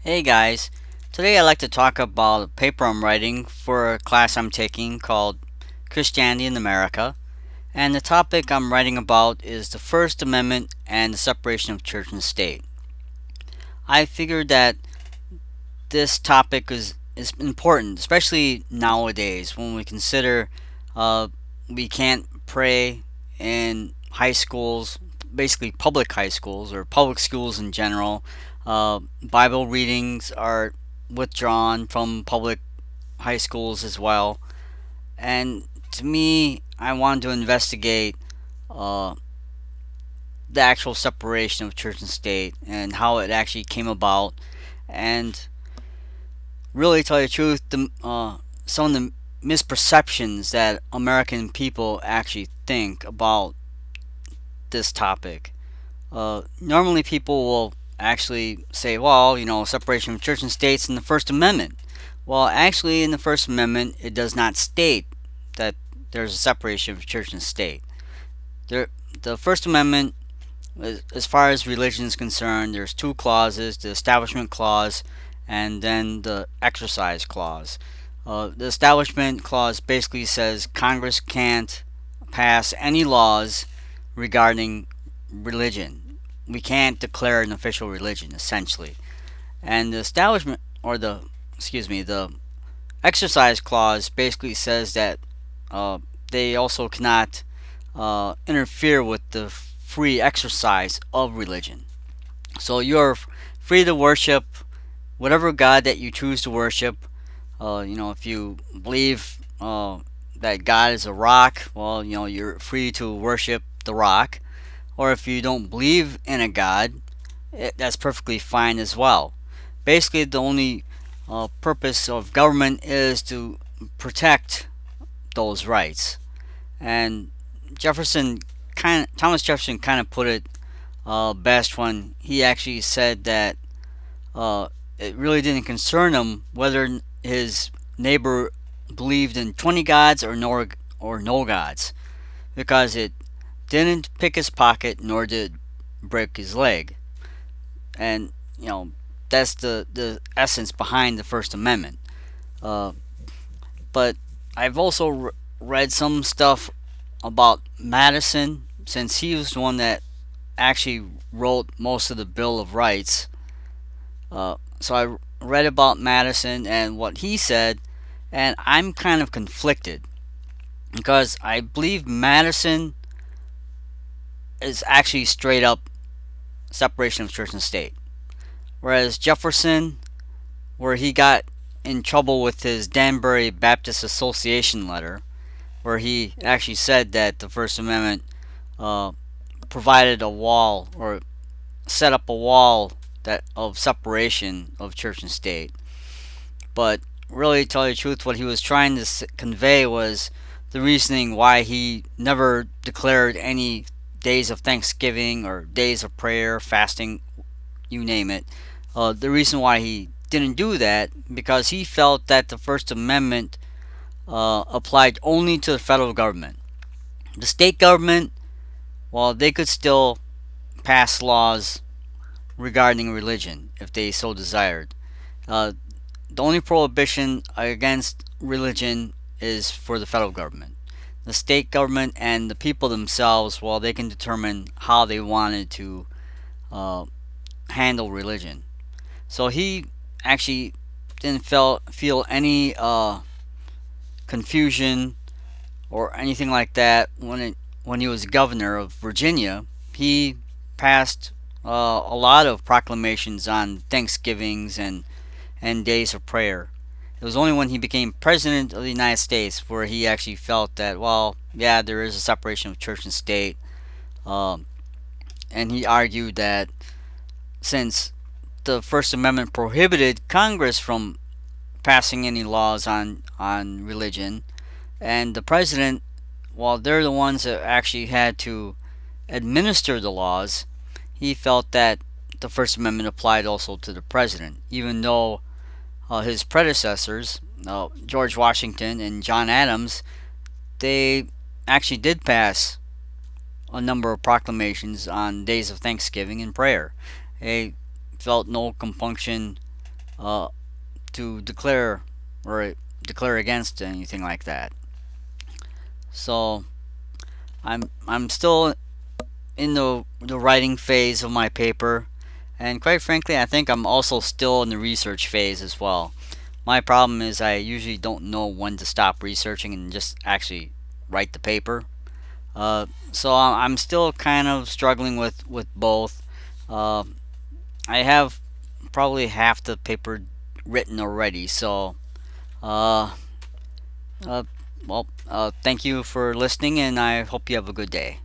Hey guys, today I'd like to talk about a paper I'm writing for a class I'm taking called Christianity in America. And the topic I'm writing about is the First Amendment and the separation of church and state. I figured that this topic is important, especially nowadays when we consider uh, we can't pray in high schools, basically public high schools or public schools in general. Bible readings are withdrawn from public high schools as well. And to me, I wanted to investigate uh, the actual separation of church and state and how it actually came about. And really tell you the truth, some of the misperceptions that American people actually think about this topic. Normally, people will actually say, well, separation of church and state's in the First Amendment. Well, actually, in the First Amendment, it does not state that there's a separation of church and state. There, the First Amendment, as far as religion is concerned, there's two clauses: the Establishment Clause and then the Exercise Clause. The Establishment Clause basically says Congress can't pass any laws regarding religion. We can't declare an official religion, essentially. And the Establishment, or the Exercise Clause basically says that uh, they also cannot interfere with the free exercise of religion. So you're free to worship whatever God that you choose to worship. If you believe that God is a rock, well, you're free to worship the rock. Or if you don't believe in a God, that's perfectly fine as well. Basically, the only purpose of government is to protect those rights. And Thomas Jefferson kind of put it best when he actually said that it really didn't concern him whether his neighbor believed in 20 gods or no gods, because it didn't pick his pocket nor did it break his leg. And that's the essence behind the First Amendment. Uh, but I've also read some stuff about Madison, since he was the one that actually wrote most of the Bill of Rights. So I read about Madison and what he said, and I'm kind of conflicted because I believe Madison is actually straight up separation of church and state, whereas Jefferson, where he got in trouble with his Danbury Baptist Association letter, where he actually said that the First Amendment uh, provided a wall or set up a wall that of separation of church and state. But really, to tell you the truth, what he was trying to convey was the reasoning why he never declared any days of Thanksgiving or days of prayer, fasting, you name it. The reason why he didn't do that because he felt that the First Amendment applied only to the federal government. The state government, well, they could still pass laws regarding religion if they so desired. Uh, the only prohibition against religion is for the federal government. The state government and the people themselves, well, they can determine how they wanted to uh, handle religion. So he actually didn't feel any confusion or anything like that when he was governor of Virginia. He passed a lot of proclamations on Thanksgivings and days of prayer. It was only when he became president of the United States where he actually felt that, well, yeah, there is a separation of church and state. Um, and he argued that since the First Amendment prohibited Congress from passing any laws on religion, and the president, while they're the ones that actually had to administer the laws, he felt that the First Amendment applied also to the president, even though his predecessors, George Washington and John Adams, they actually did pass a number of proclamations on days of Thanksgiving and prayer. They felt no compunction uh, to declare against anything like that. So I'm still in the writing phase of my paper, and quite frankly, I think I'm also still in the research phase as well. My problem is I usually don't know when to stop researching and just actually write the paper. So I'm still kind of struggling with both. Uh, I have probably half the paper written already, so uh, uh, thank you for listening, and I hope you have a good day.